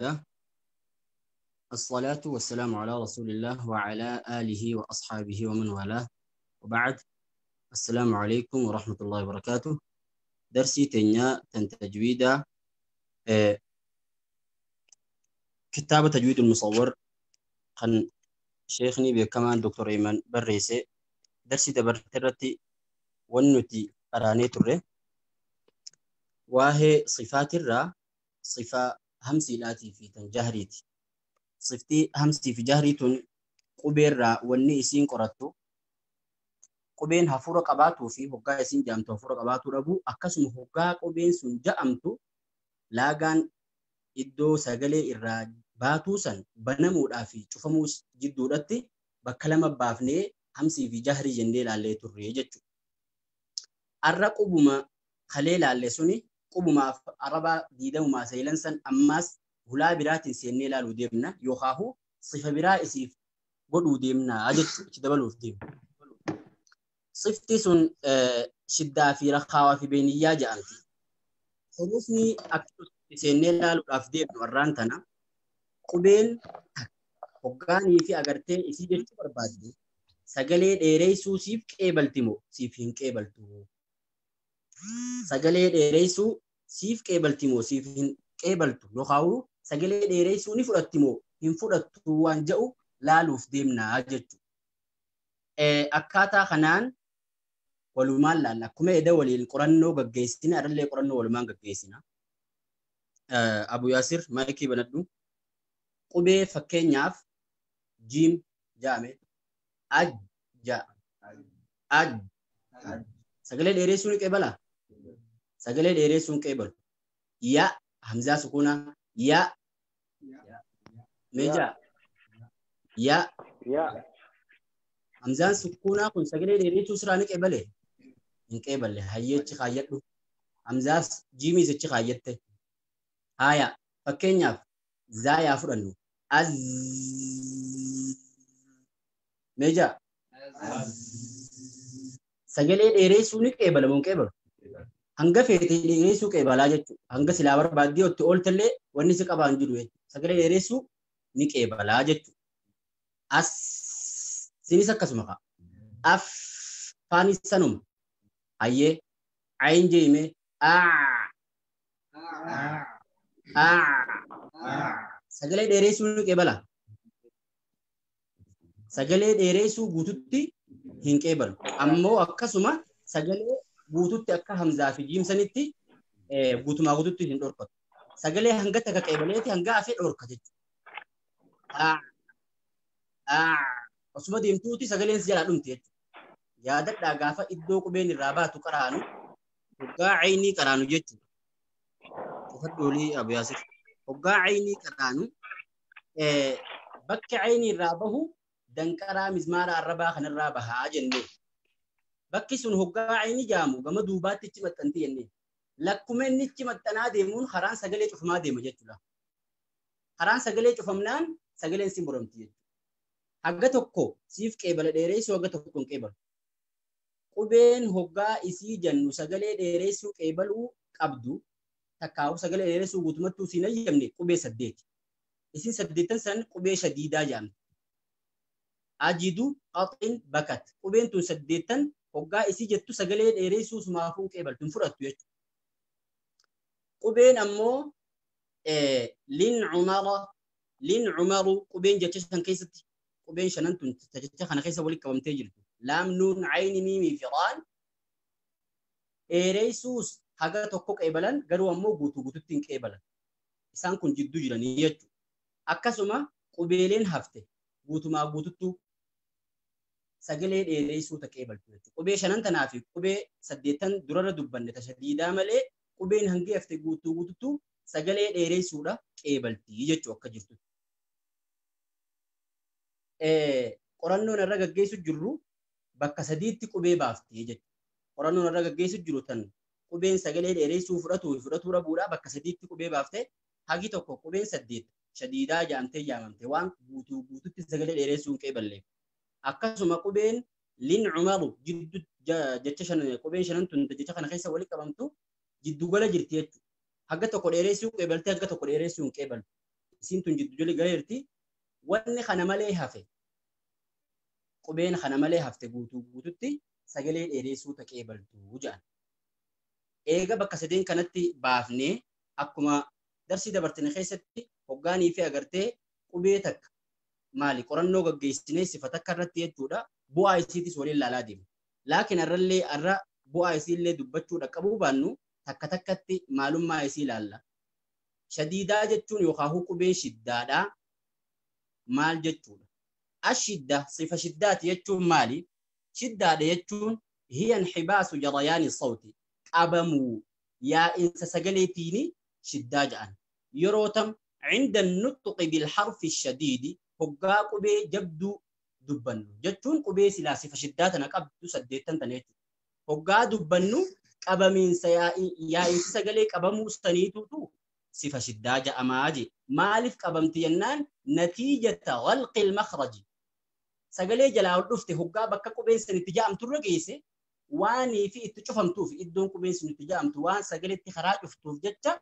الله. الصلاة والسلام على رسول الله وعلى آله وأصحابه ومن والاه وبعد. السلام عليكم ورحمة الله وبركاته. درسي تنيا تجويدا كتاب تجويد المصور خن شيخني بكمان دكتور إيمان بريسي درسي تبرترتي والنتي أراني تره وهي صفات الرا صفة همسي لاتي في تنجهريتي صفتي همسي في جهريتون قبير را وني إسين قرأتو qubeen hafuura qabaatuu fi hoggaa isin jaamtu hafuura qabaatuu dhabu akkasuma hoggaa qubeen sun ja'amtu laagaan iddoo sagalee irraa baatuu san banamuudhaa fi cufamuu jidduudhatti bakka lama baafnee hamsii fi jahrii jennee ilaallee turre jechuudha. Arra qubuma kalee ilaalle suni qubumaaf arabaa diidamumaa seelan san ammaas hulaa biraatiin seennee ilaaluu deemna yookaan sifa biraa isiif godhuu deemna jechuudha itti dabaluuf deemna. صفتي سن شدة في رخاوة في بينية جانتي حروفني أكتب سنلا الأفدي ورانتنا قبين وقاني في أجرتين إسيجر كبر بعدي سجلة إيريسو سيف كابل تيمو سيفين كابل تو سجلة إيريسو سيف كابل تيمو سيفين كابل تو لخاو سجلة إيريسو نفرت تيمو نفرت تو وانجو لا لوف ديمنا أجتو أكاتا خنان walumaan laalla akkuma edda waliin qorannoo gaggeessina irrallee qorannoo walumaan gaggeessina. Abu Yaasir maayikii banadhu qubee fakkeenyaaf jiim jaame aj sagalee dheeressuun ni qeebala sagalee dheeressuun qeebalu ya hamzaa sukuna ya meja ya hamzaan sukuna kun sagalee dheeressuu sirraa ni qeebale in qeeballe hayyechi kaayyadhu hamzaas jiimiis achi kaayyatte haya fakkeenyaaf zaayaa fudhannu az meja sagalee dheeressuu ni qeebala moo qeebalu hanga feete dheeressuu qeebalaa jechuudha hanga silaa barbaaddii otti ooltallee wanni si qabaan jiru sagalee dheeressuu ni qeebalaa jechuudha as sinis akkasuma ka af faanis sanuma ayyee ayin jeeme sagalee dheeressuu ni qeebala sagalee dheeressuu guututti hin qeebalu ammoo akkasuma sagalee guututti akka hamzaa fi jiimsanitti guutumaa guututti hin dhorkatu sagalee hanga takka qeebaleeti hanga afee dhorka jechuudha osuma deemtuuti sagaleen si jalaa dhumti jechuudha. Yaadadhaa gaafa iddoo qubeen irraa baatu qaraanu hoggaa aynii qaraanu jechuudha. Tafaddoolii Abu Yaasir. Hoggaa aynii qaraanu bakki aynii irraa bahu danqaraa mismaara arrabaa kanarraa bahaa jennee. Bakki sun hoggaa aynii jaamu gama duubaatti ichi maxxanti jennee. Lakkuma inni ichi maxxanaa deemuun karaan sagalee cufamaa deema jechuudha. Karaan sagalee cufamnaan sagaleen si muramti jechuudha. Hagga tokko siif qeebala dheeressuu hagga tokko hin qeebalu. Qubeen hoggaa isii jennu sagalee dheeressuu qeebaluu qabdu takkaawu sagalee dheeressuu guutumattuu siin ayyamne qubee 8. Isin 8 san qubee shadiidaa jedhamti. Ajidu qaxin bakat. Qubeen tun 8 hoggaa isii jettu sagalee dheeressuu sumaafuu qeebaltu hin fudhattu jechuudha. Qubeen ammoo lin umaru qubeen jecha san keessatti qubeen shanan tun jecha kana keessa walitti qabamtee jirtu. Laam nuun ayni miimii fi qaan dheeressuus haga tokko qeebalan garuu ammoo guututti hin qeebalan. Isaan kun jidduu jiranii jechuudha. Akkasuma qubeeleen hafte guutumaa guututtuu sagalee dheeressuu ta qeebaltu jechuudha. Qubee shanan tanaa fi qubee 8 durarra dubbanne ta shadiidaa malee qubeen hangi hafte guututtuu sagalee dheeressuudha qeebaltii jechuudha akka jirtu. Qorannoon irra gaggeessu jirru bakka sadiitti qubee baaftee jechuudha. Qorannoon irra gaggeessu jiru tan qubeen sagalee dheeressuu fudhatuu dhabuudha bakka sadiitti qubee baaftee hagi tokko qubeen 8 shadiidaa jaamtee jaamamte waan guututti sagalee dheeressuu hin qeeballeef. Akkasuma qubeen lin umaru jiddu jecha shanan qubeen shanan tun jecha kana keessa walitti qabamtu jiddu gala jirti jechuudha. Hagga tokko dheeressuu qeebaltee hagga tokko dheeressuu hin qeebaltu. isin tun jiddu joli galeerti wanni kana malee hafe qubeen kana malee hafte guututti sagalee dheereessuu taqee baltuu jedhan. Eega bakka sadeen kanatti baafnee akkuma darsii dabartine keessatti hoggaanii fi agartee qubee takka maali qorannoo gaggeessinee sifa takka irratti jechuudha bu'aa isiitis waliin ilaalaa deema. Laakiin arra bu'aa isiillee dubbachuudha qabuu baannu takka takkatti maalummaa isii ilaalla. Shadiidaa jechuun yookaan qubeen shiddaadhaa maal jechuudha? Ashidda sifa shiddaati jechuun maali? Shiddaadha jechuun hiya inxibaasu jarayaani sawti qabamuu yaa'insa sagaleetiini shiddaa jedhan. Yeroo tam cinda nutqi bilxarfi shadiidi hoggaa qubee jabduu dubbannu jechuun qubee silaa sifa shiddaa tana qabdu 8 tana jechuudha. Hoggaa dubbannu qabamiinsa yaa'insi sagalee qabamuu saniitutu sifa shiddaa jedhamaa je. Maaliif qabamti jennaan natiijata ghalqi ilmakhraji. Sagalee jalaa ol dhufte hoggaa bakka qubeen sanitti ja'amturra geesse waanii fi itti cufamtuuf iddoon qubeen sanitti ja'amtu waan sagaleetti karaa cuftuuf jecha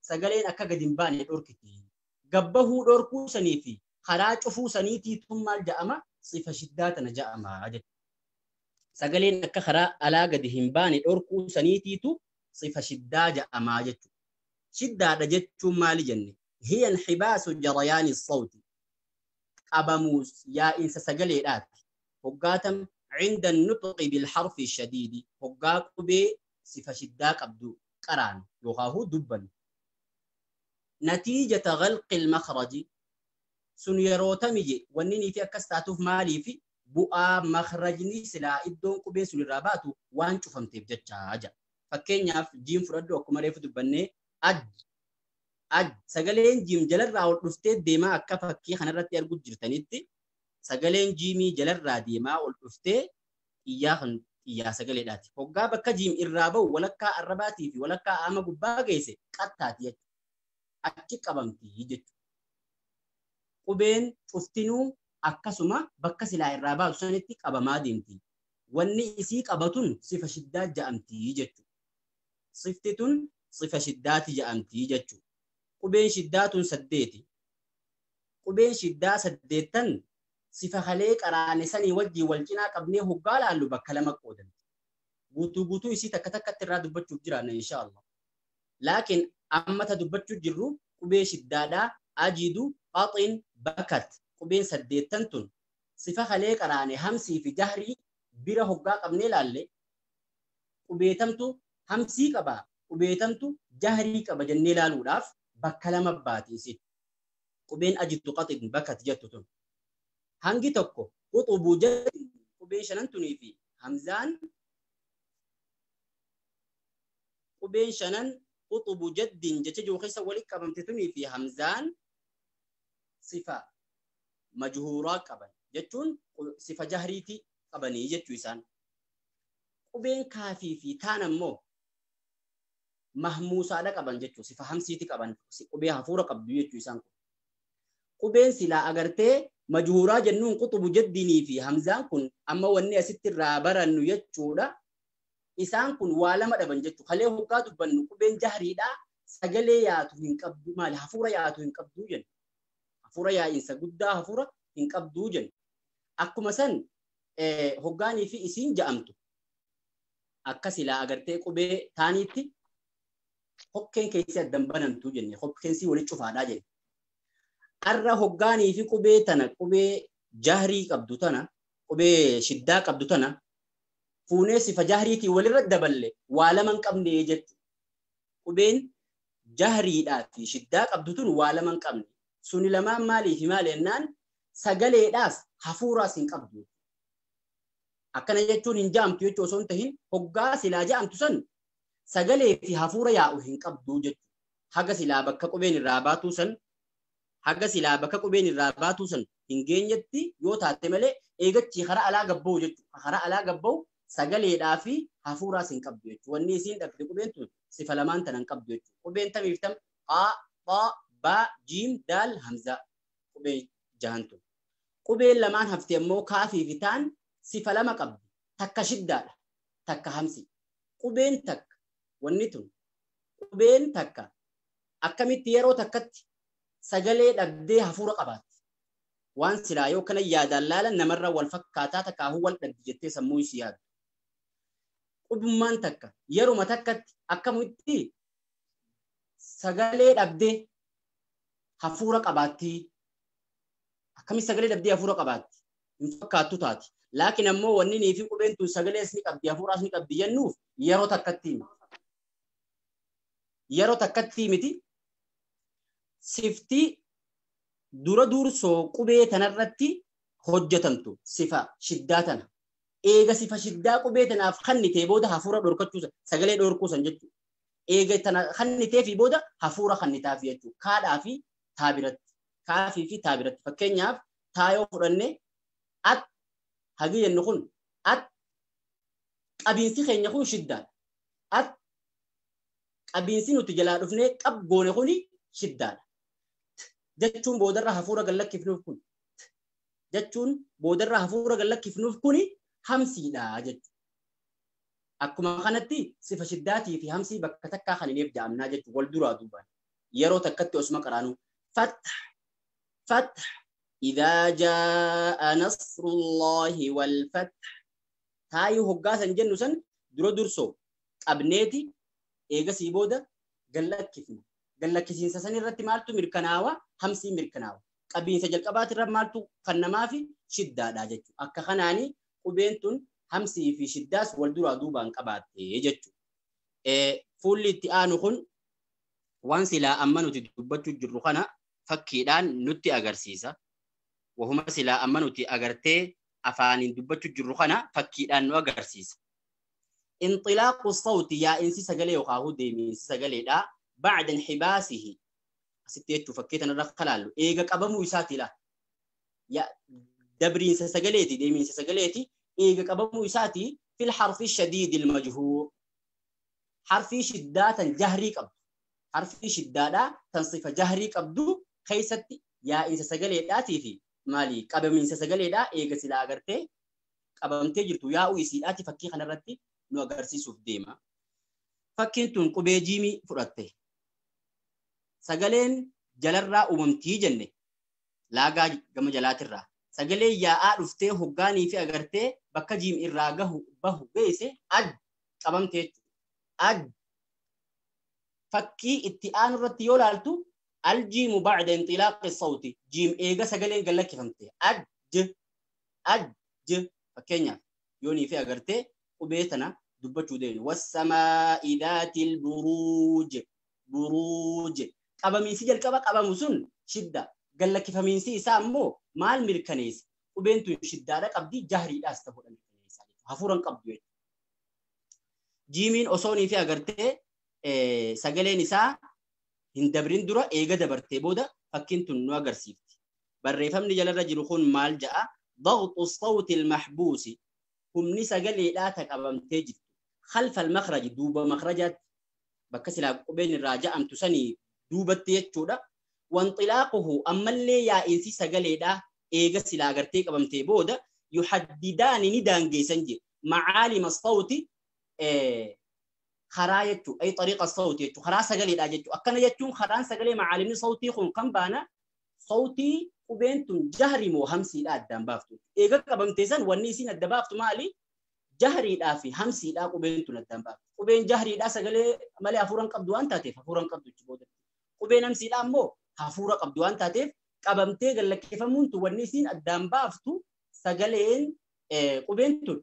sagaleen akka gadi hin baane dhorkiti. Gabbahuu dhorkuu sanii fi karaa cufuu saniitiitun maal jedhama? Sifa shiddaa tana jedhama jechuudha. Sagaleen akka karaa alaa gadi hin baane dhorkuu saniitiitu sifa shiddaa jedhama jechuudha. Shiddaadha jechuun maali jenne? Hiya inxibaasu jarayaani sawti. Qabamuus yaa'insa sagaleedhaati. Hoggaatam cinda nutqi bilxarfi shadiidi. Hoggaa qubee sifa shiddaa qabdu qaraan yookaan dubbannu. Natiijata ghalqi ilmakhraji sun yeroo tamije wanni fi akkas taatuuf maaliif bu'aa makhrajni silaa iddoon qubee sun irraa baatu waan cufamteef jecha aja. Fakkeenyaaf jiim fudhadhu akkuma reefu dubbannee aj sagaleen jiim jalarraa ol dhuftee deemaa akka fakkii kanarratti arguu jirtanitti sagaleen jiimii jalarraa deemaa ol dhuftee xiyyaa sagaleedhaati. Hoggaa bakka jiim irraa bahu walakkaa arrabaatii fi walakkaa aama gubbaa geesse qattaati jechuudha. Achi qabamti jechuudha. Qubeen cuftinuu akkasuma bakka silaa irraa baatu sanitti qabamaa deemti. Wanni isii qabatun sifa shiddaa jedhamti jechuudha. Sifti tun sifa shiddaati jedhamti jechuudha. Qubeen shiddaa tun 8. Qubeen shiddaa 8 sifa halee qaraane sanii wajjii wal cinaa qabnee hoggaa laallu bakka 2 qoodamti. Guutuu isii takka takkatti irraa dubbachuuf jiraanna inshaallah. Laakiin amma ta dubbachuu jirru qubee shiddaadhaa ajidu qaxiin bakat qubeen 8 tun sifa halee qaraane hamsii fi jahrii bira hoggaa qabnee laalle qubeetamtu hamsii qaba qubeetamtu jahrii qaba jennee laaluudhaaf bakka 2 baati isin. Qubeen ajidu qaxiin bakat jettu tun hangi tokko quxubuu jedhu qubeen 5 tunii fi hamzaan qubeen 5 quxubu jaddin jecha jiru keessa walitti qabamte tunii fi hamzaan sifa majhuuraa qaban jechuun sifa jahriiti qabanii jechuu isaan. Qubeen kaafii fi taan ammoo mahmuusaadha qaban jechuu sifa hamsiiti qaban qubee hafuura qabdu jechuu isaan kun. Qubeen silaa agartee majhuuraa jennuun quxubu jaddinii fi hamzaan kun amma wanni asitti irraa barannu jechuudha. Isaan kun waa lama dhaban jechuu. Halee hoggaa dubbannu qubeen jahriidhaa sagalee yaatu hin qabdu maali hafuura yaatu hin qabdu jenna. Hafuura yaa'insa guddaa hafuura hin qabdu jenna. Akkuma san hoggaanii fi isiin ja'amtu. Akka silaa agartee qubee taaniitti hokkeen keessi addan banamtu jenne. Hokkeensi walitti cufaadhaa jenne. Arra hoggaanii fi qubee tana qubee jahrii qabdu tana qubee shiddaa qabdu tana fuunee sifa jahriitii walirra daballe waa lama hin qabne jechuudha. Qubeen jahriidhaa fi shiddaa qabdu tun waa lama hin qabne. Suni lamaan maalii fi maali jennaan sagaleedhaas hafuuraas hin qabdu. Akkana jechuun hin ja'amtu jechuu osoo hin tahin hoggaa silaa ja'amtu san sagalee fi hafuura yaa'u hin qabdu jechuudha. Haga silaa bakka qubeen irraa baatuu san hin geenyetti yoo taate malee eegachi karaa alaa gabba'u jechuudha. Karaa alaa gabba'u sagaleedhaa fi hafuuraas hin qabdu jechuudha. Wanni isiin dhaqxe qubeen tun sifa lamaan tan hin qabdu jechuudha. Qubeen tamiif tam qa, qa, ba, jiim, daal, hamzaa. Qubeen jahan tun. Qubeen lamaan hafte ammoo kaafii fi taan sifa lama qabdi. Takka shiddaadha. Takka hamsi. Qubeen takka wanni tun. Qubeen takka akkamitti yeroo takkatti sagalee dhabdee hafuura qabaatti. Waan silaa yoo kana yaadaan laalan namarra wal fakkaataa takkaahuu wal dhabdi jettee sammuu ishii yaadu. Qubummaan takka yeruma takkatti akkamitti sagalee dhabdee hafuura qabaatti. Akkamitti sagalee dhabdee hafuura qabaatti. Hin fakkaattu taati. Laakiin ammoo wanni nii fi qubeen tun sagalee ni qabdi hafuuraas ni qabdi jennuuf yeroo takkatti himi. Yeroo takkatti miti siftii dura dursoo qubee tanarratti hojjetamtu sifa shiddaa tana. Eega sifa shiddaa qubee tanaaf kannitee booda hafuura dhorkachuusan sagalee dhorkuusan jechuudha. Eega tana kannitee fi booda hafuura kannitaaf jechuudha. Kaadhaa fi taabiratti. Kaafii fi taabiratti. Fakkeenyaaf taayoo fudhannee at hagi jennu kun at qabiinsi keenya kun shiddaadha. At qabiinsi nuti jalaa dhufnee qab goone kuni shiddaadha. Jechuun boodarra hafuura gallakkifnuuf kun. Jechuun boodarra hafuura gallakkifnuuf kuni hamsiidha jechuudha. Akkuma kanatti sifa shiddaatii fi hamsii bakka takkaa kan hin jedhamnaa jechuudha. Wal duraa duubaan. Yeroo takkatti osuma qaraanu. Fatah. إذا جاء نصر الله والفتح تايو هقاسا جنوسا درو درسو أبنيتي إيغا سيبودا قلت كفين سساني رتي مالتو مركناوا همسي مركناوا قبين سجل قبات الرب مالتو خنما في شدة داجتو أكا خناني قبينتون همسي في شداس والدرو دوبان قبات يجتو فولي تيانو خن وانسي لا أمانو تدبتو جرخنا فكيدان نتي أغرسيسا وهما سلا أمانوتي أغرتي أفانين دبتو جرخنا فكيدان نو أغرسيس انطلاق الصوت يا إنسي سجلي وخاهو ديمي إنسي سجلي دا بعد انحباسه ستيتو فكيتنا رخلالو إيغا قبمو يساتي لا يا دبرين سجليتي ديمي إنسي سجليتي إيغا قبمو يساتي في الحرف الشديد المجهور حرفي شداتا جهري قبض حرفي شدادا تنصف جهري قبضو خيستي يا إنسي سجلي داتي في مالي قبمين سسغليدا ايغا سلا اغرتي قبمتي جرتو يا ويسيداتي فكي خنرتي نو اغرسيسوف ديما فكينتون قبي جيمي فراتي سغلين جلرا اممتي جنة لاغا غم جلاترا سغلي يا ادفتي هوغاني في اغرتي بكا جيم اراغه بهو بيسه اد قبمتي اد فكي اتيان رتي يولالتو الجيم بعد انطلاق الصوت جيم ايغا سغلين قال لك فهمتي اج فكينيا يوني في اغرتي وبيتنا دبچو دين والسماء ذات البروج بروج قبمين سجل قبمسون شده قال لك فهمين سي سامو مال مركنيس وبينتو شده دا قبدي جهري دا استفود مركنيس حفورن قبدو جيمين اوسوني في اغرتي سغلين نساء هندبرين درا إيجا دبرتي بودا فكنتن نو أغرسيفتي بريفهم نجال الرجل خون مال جاء ضغط الصوت المحبوس هم نسا قال لا تقبم تجد خلف المخرج دوبا مخرجات بكسلا بين الراجع أم تسني دوبا تيجودا وانطلاقه أما اللي يا إنسي سقال لا إيجا سلا أغرتي قبم تيبودا يحددان ندان جيسنجي معالم الصوت خرايتو أي طريقة الصوتية خراس سجلي داجتو أكن يجتون خران سجلي معالم صوتي خون كم بانا صوتي وبينتون جهري مو همسي لا الدم بافتو إيجا كبنتيزن ونيسين الدبافتو مالي جهري لا في همسي لا وبينتون الدم بافتو وبين جهري لا سجلي مالي هفوران قبضوان تاتيف هفوران قبضو تجبودا وبين همسي لا مو هفورا قبضوان تاتيف كبنتي قال لك كيف مونتو ونيسين الدم بافتو سجلين وبينتون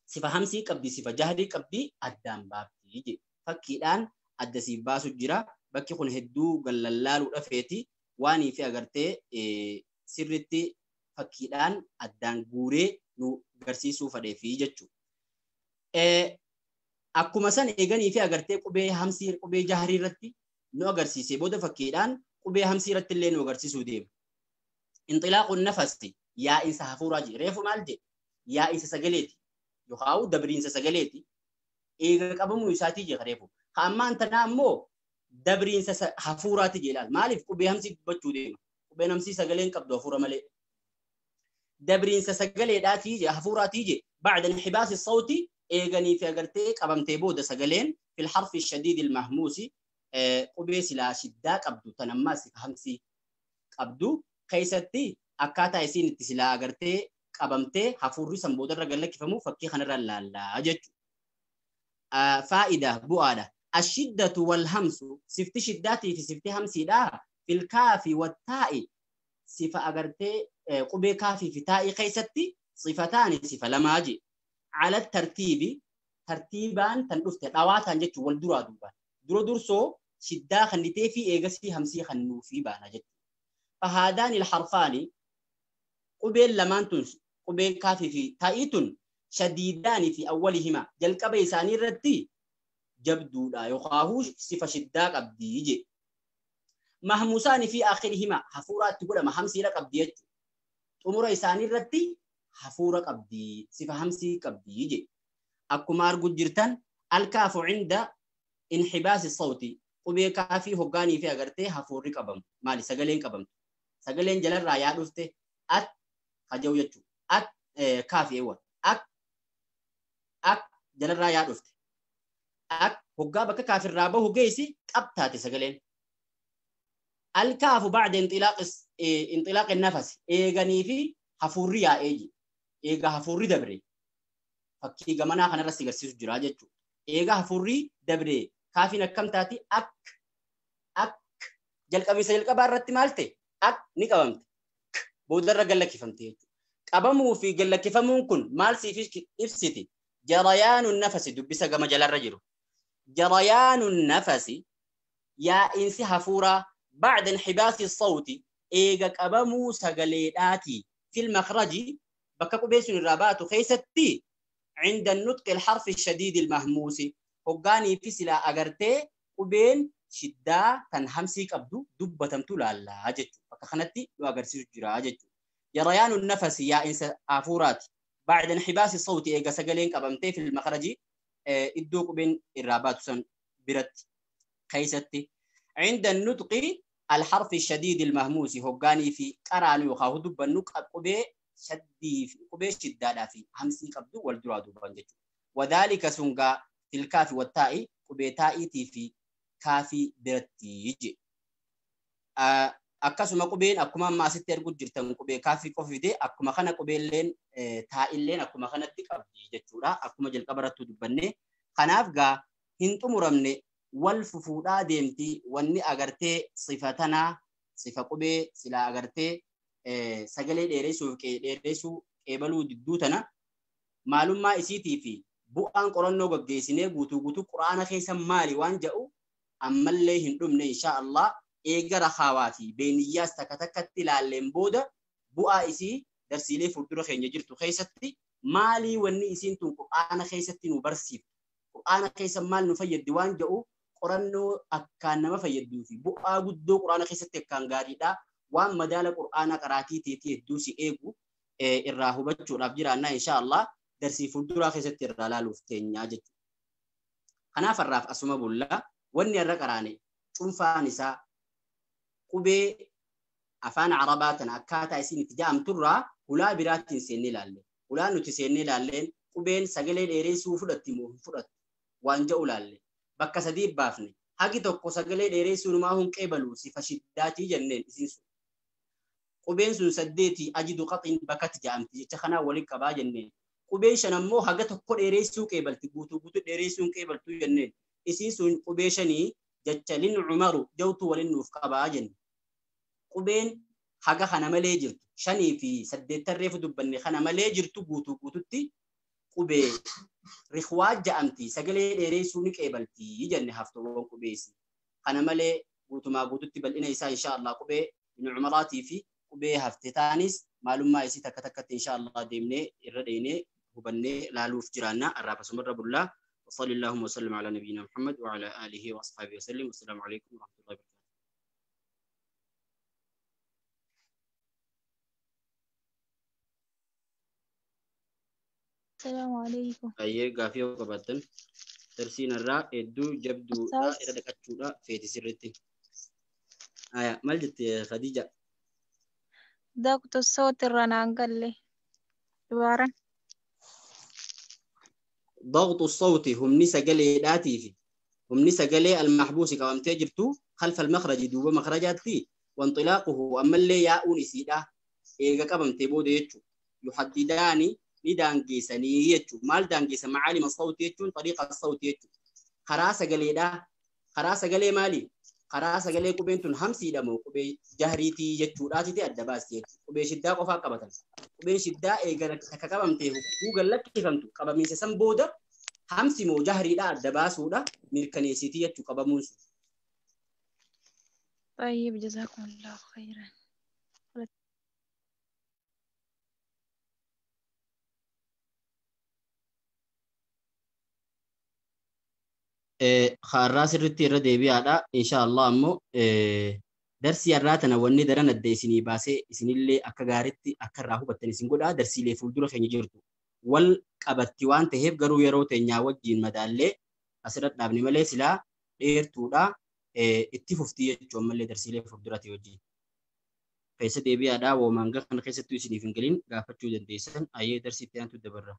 صفة همسي قبدي صفة جهري قبدي الدم بافتو يجي فكيدان أدسي باسو جرا بكي خون هدو قلالالو رفيتي واني في أغرتي سرتي فكيدان أدان غوري نو غرسيسو فدي في جتشو أكو مثلا إيغاني في أغرتي قبي همسي قبي جهري رتي نو غرسيسي بودا فكيدان قبي همسي رتي اللي نو غرسيسو ديم انطلاق النفس يا إنسا هفوراجي ريفو مالجي يا إنسا سجليتي يخاو دبرين سجليتي إيجا قبمو يساتي جريفو خامان تنامو دبرين حفوراتي جلال مالف كوبي همسي بچو ديما كوبي همسي سجلين قبضو حفورة ملي دبرين سجلي داتي حفوراتي جي بعد انحباس الصوتي إيجاني في أغرتي قبمتي بودا سجلين في الحرف الشديد المهموسي كوبي سلا شدة قبضو تنماسي همسي qabdu keessatti akkaataa isiin itti silaa agartee qabamtee hafuurri san boodarra gallakkifamu fakkii kanarra laallaa jechuudha. Faa'ida bu'aadha. Ashiddatu wal hamsu sifti shiddaatii fi sifti hamsiidha. Fil kaafi wattaa'i sifa agartee qubee kaafii fi taa'ii keessatti sifataani sifa lamaa je. Ala tartiibi tartiibaan tan dhufte dhawaataan jechuun wal duraa duubaan. Dura dursoo shiddaa kannitee fi eegasii hamsii kannuu fi baana jechuudha. Fahaadaan ilharfaani qubeen lamaan tun qubeen kaafii fi taa'ii tun shadiidaanii fi awwalihima jalqaba isaanii irratti jabduudha yookaan sifa shiddaa qabdii je. Mahmuusaanii fi akhirihima hafuuraatti godhama hamsiidha qabdii jechuudha. Xumura isaanii irratti hafuura qabdii sifa hamsii qabdii je. Akkuma arguu jirtan alkaafu cinda inxibaasi sawti qubee kaafii hoggaanii fi agartee hafuurri qabamu maali sagaleen qabamtu sagaleen jalarraa yaa dhufte at haja'u jechuudha. At kaafii eewwan ak jalarraa yaa dhufte ak hoggaa bakka kaafirraa bahu geessi qabtaate sagaleen. Alkaafu ba'da inxilaaq nafas eeganii fi hafuurri yaa'ee ji eega hafuurri dabre fakkii gamanaa kanarra si agarsiisu jira jechuudha. Eega hafuurri dabre kaafiin akkam taati ak jalqabiinsa jalqabaa irratti maal ta'e ak ni qabamte boodarra gallakkifamte jechuudha. Qabamuu fi gallakkifamuun kun maal siif ibsiti? Jarayaanu nafasi dubbisa gama jalarra jiru. Jarayaanu nafasi yaa'insi hafuuraa ba'da inxibaasi sawti eega qabamuu sagaleedhaati fil makhraji bakka qubeen sun irraa baatu keessatti عند النطق الحرف الشديد المهموس هوغاني في سلا أغرتي قبين شدة تنهمسي قبدو دبتم تلالا أجت فكخنتي وأغرسي جرا أجت جريان النفس يا إنس آفورات بعد انحباس الصوت إيجا سجلين قبمتي في المخرج إدو قبين الرابات سن برت خيستي عند النطق الحرف الشديد المهموس هوغاني في قراني وخاهو دبنو قبي شدي في قبيش شدة في همسي قبض والجراد بانجت وذلك سنجا في الكاف والتاء قبيتاء في كافي برتي يجي أكاسو ما قبين أكما ما ستير قد جرتم قبي كافي كوفي دي أكما خنا قبين لين تاء لين أكما خنا تقبض جتورا أكما جل قبرت دبني خنافجا هنتو مرمني والففودا ديمتي واني أغرتي صفتنا صفة قبي سلا أغرتي sagalee dheeressu qeebaluu didduu tana maalummaa isiitii fi bu'aan qorannoo gaggeessinee guutuu quraana keessa maali waan jedhu ammallee hin dhumne insha Allah eega rahaawaa fi beeniyyaas takka takkatti ilaalleen booda bu'aa isii darsiilee fuuldura keenya jirtu keessatti maalii wanni isiin tun quraana keessatti nu barsiiftu quraana keessa maal nu fayyaddi waan jedhu qorannoo akkaan nama fayyaduu fi bu'aa guddoo quraana keessatti akkaan gaariidha. Waan madaala qur'aana qaraatii teetii hedduu si eegu irraa hubachuudhaaf jiraannaa insha Allah darsii fuulduraa keessatti irraa ilaaluuf teenyaa jechuudha. Kanaaf har'aaf asuma bullaa wanni irra qaraane cuunfaan isaa qubee afaan arabaa tana akkaataa isiin itti ja'amturraa hulaa biraatiin seennee ilaalle. Hulaan nuti seennee ilaalleen qubeen sagalee dheeressuu fudhatti moo hin fudhattu waan jedhu ilaalle. Bakka sadii baafne hagi tokko sagalee dheeressuu numaa hin qeebalu sifa shiddaatii jenneen isiin sun. Qubeen sun saddeeti ajidu qaxiin bakkatti ja'amti jecha kanaa waliin qabaa jenneen. Qubeen shan ammoo haga tokko dheeressuu qeebalti guutuu dheeressuun qeebaltuu jenneen. Isiin sun qubee shanii jecha lin umaru jawtu waliin nuuf qabaa jenne. Qubeen haga kana malee jirtu shanii fi saddeettan reefu dubbanne kana malee jirtu guututti qubee rikhwaa ja'amti sagalee dheeressuu ni qeebalti jenne haftuuwwan qubeesi. Kana malee guututti bal'ina isaa insha Allah qubee lin umaraatii fi qubee hafte taanis maalummaa isii takka takkatti insha Allah deemnee irra dheenee hubannee laaluuf jiraanna arraaba sumarra bullaa وصلى اللهم وسلم على نبينا محمد وعلى آله وأصحابه وسلم والسلام عليكم ورحمة الله وبركاته. السلام عليكم. أيه قافية وقبضن ترسين الراء يدو جبدو إلى دكتورة في تسرتي. مالجت يا خديجة. ضغط الصوت الرنان قال لي دوبارا. ضغط الصوت هم نسجلي لاتيفي هم نسجلي المحبوس كوام تجرتو خلف المخرج دوب مخرجات فيه وانطلاقه أما اللي ياؤون سيدا إيجا قبم تبود يجو يحدداني لدانجيسني يجو مال دانجيس معالم الصوت يجو طريقة الصوت يجو خراسة قليدا خراسة قلي مالي خراسة قلي كوبينتون همسي دمو كوبي جهريتي يجو راتي تي أدباس يجو كوبي شدا قفا قبطن كوبي شدا إيجا كقبم تيهو قوغل لك كيفمتو قبمين سسنبودا همسي مو جهري دا أدباس ودا ميركنيسيتي يجو قبمونسو. طيب جزاكم الله خيرا. خاراس الرتي ردي بيادا إن شاء الله أمو درسي الراتنا وني درنا الديسيني باسي إسني اللي أكغارتي أكرهه بتني سنقودا درسي لي فولدرو خني جرتو والقبتيوان تهيب قرو يرو تنيا وجين مدالي أسرت نابني ملي سلا إيرتودا اتففتي يجو ملي درسي لي فولدراتي وجين فيسا دي بيادا ومانغا خن خيستو إسني فنقلين غافتو دنديسن أي درسي تيانتو دبرا